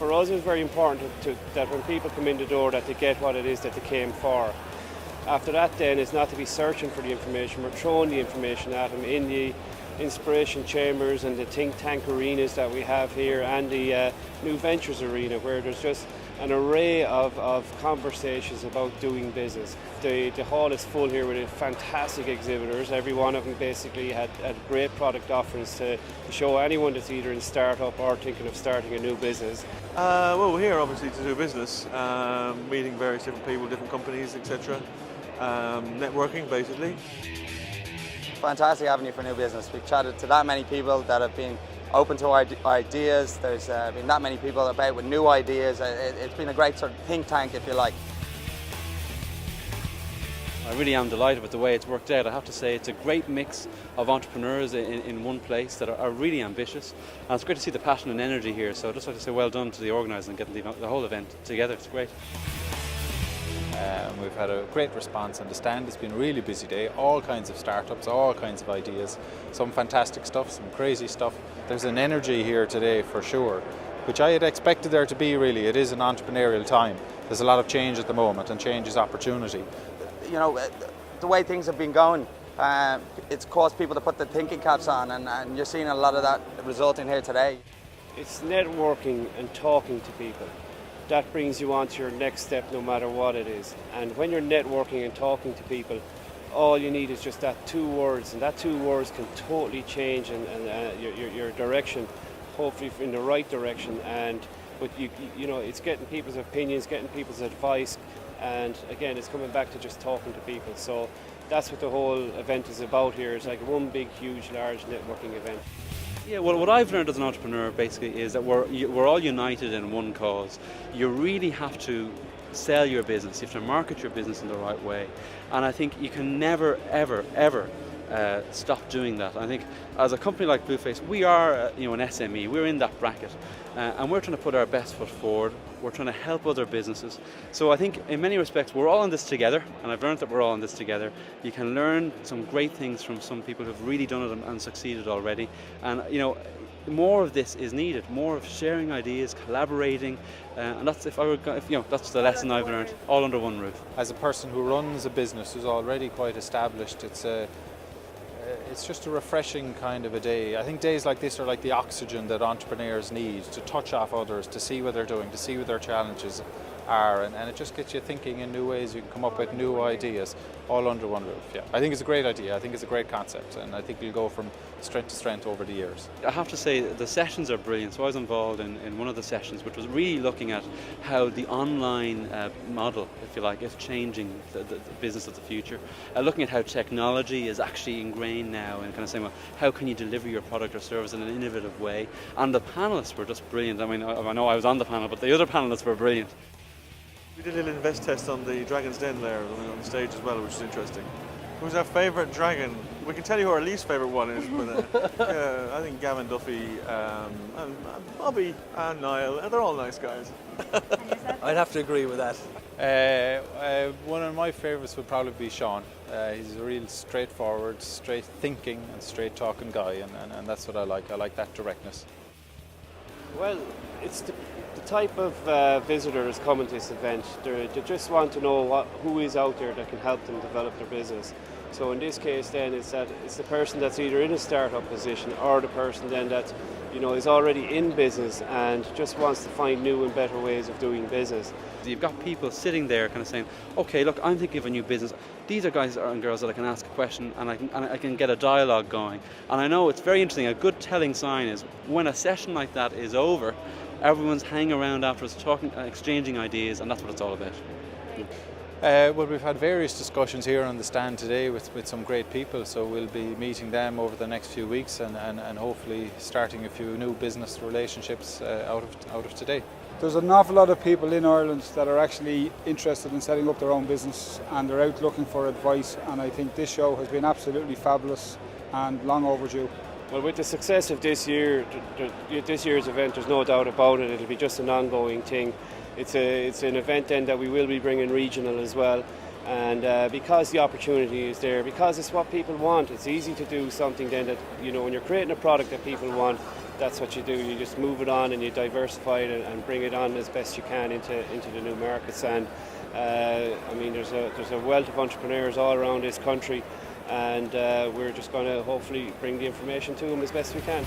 for us it was very important that when people come in the door that they get what it is that they came for. After that then is not to be searching for the information, we're throwing the information at them in the inspiration chambers and the think tank arenas that we have here and the new ventures arena, where there's just an array of conversations about doing business. The hall is full here with fantastic exhibitors. Every one of them basically had great product offerings to show anyone that's either in startup or thinking of starting a new business. Well, we're here obviously to do business, meeting various different people, different companies, etc. Networking basically. Fantastic avenue for new business. We've chatted to that many people that have been open to our ideas. There's been that many people about with new ideas. It's been a great sort of think tank, if you like. I really am delighted with the way it's worked out. I have to say it's a great mix of entrepreneurs in one place that are really ambitious, and it's great to see the passion and energy here. So I'd just like to say well done to the organisers and getting the whole event together. It's great. We've had a great response on the stand. It's been a really busy day, all kinds of startups, all kinds of ideas, some fantastic stuff, some crazy stuff. There's an energy here today for sure, which I had expected there to be really. It is an entrepreneurial time. There's a lot of change at the moment, and change is opportunity. You know, the way things have been going, it's caused people to put the thinking caps on, and you're seeing a lot of that resulting here today. It's networking and talking to people. That brings you on to your next step no matter what it is. And when you're networking and talking to people, all you need is just that 2 words, and that 2 words can totally change your direction, hopefully in the right direction. But you know, it's getting people's opinions, getting people's advice, and again, it's coming back to just talking to people. So that's what the whole event is about here. It's like one big, huge, large networking event. Yeah, well, what I've learned as an entrepreneur basically is that we're all united in one cause. You really have to sell your business. You have to market your business in the right way, and I think you can never, ever, ever stop doing that. I think as a company like Blueface, we are an SME. We're in that bracket, and we're trying to put our best foot forward. We're trying to help other businesses. So I think in many respects we're all in this together, and I've learned that we're all in this together. You can learn some great things from some people who've really done it and succeeded already, and more of this is needed. More of sharing ideas, collaborating, and that's that's the lesson I've learned. All under one roof. As a person who runs a business who's already quite established, it's just a refreshing kind of a day. I think days like this are like the oxygen that entrepreneurs need to touch off others, to see what they're doing, to see what their challenges are, and it just gets you thinking in new ways. You can come up with new ideas all under one roof. Yeah, I think it's a great idea. I think it's a great concept, and I think it'll go from strength to strength over the years. I have to say the sessions are brilliant. So I was involved in one of the sessions, which was really looking at how the online model, if you like, is changing the business of the future. Looking at how technology is actually ingrained now, and kind of saying, well, how can you deliver your product or service in an innovative way? And the panelists were just brilliant. I mean, I know I was on the panel, but the other panelists were brilliant. We did a little invest test on the Dragon's Den there on the stage as well, which is interesting. Who's our favourite dragon? We can tell you who our least favourite one is, but I think Gavin Duffy, and Bobby and Niall, they're all nice guys. I'd have to agree with that. One of my favourites would probably be Sean. He's a real straightforward, straight thinking and straight talking guy, and that's what I like. I like that directness. Well, it's the type of visitors coming to this event. They just want to know who is out there that can help them develop their business. So in this case then it's the person that's either in a startup position or the person then that is already in business and just wants to find new and better ways of doing business. You've got people sitting there kind of saying, okay, look, I'm thinking of a new business. These are guys and girls that I can ask a question and I can get a dialogue going. And I know it's very interesting. A good telling sign is when a session like that is over, everyone's hanging around afterwards, talking, exchanging ideas, and that's what it's all about. Well, we've had various discussions here on the stand today with some great people, so we'll be meeting them over the next few weeks and hopefully starting a few new business relationships out of today. There's an awful lot of people in Ireland that are actually interested in setting up their own business, and they're out looking for advice, and I think this show has been absolutely fabulous and long overdue. Well, with the success of this year's event, there's no doubt about it. It'll be just an ongoing thing. It's an event then that we will be bringing regional as well, and because the opportunity is there, because it's what people want, it's easy to do something then that when you're creating a product that people want, that's what you do. You just move it on and you diversify it and bring it on as best you can into the new markets. And I mean, there's a wealth of entrepreneurs all around this country, and we're just going to hopefully bring the information to them as best we can.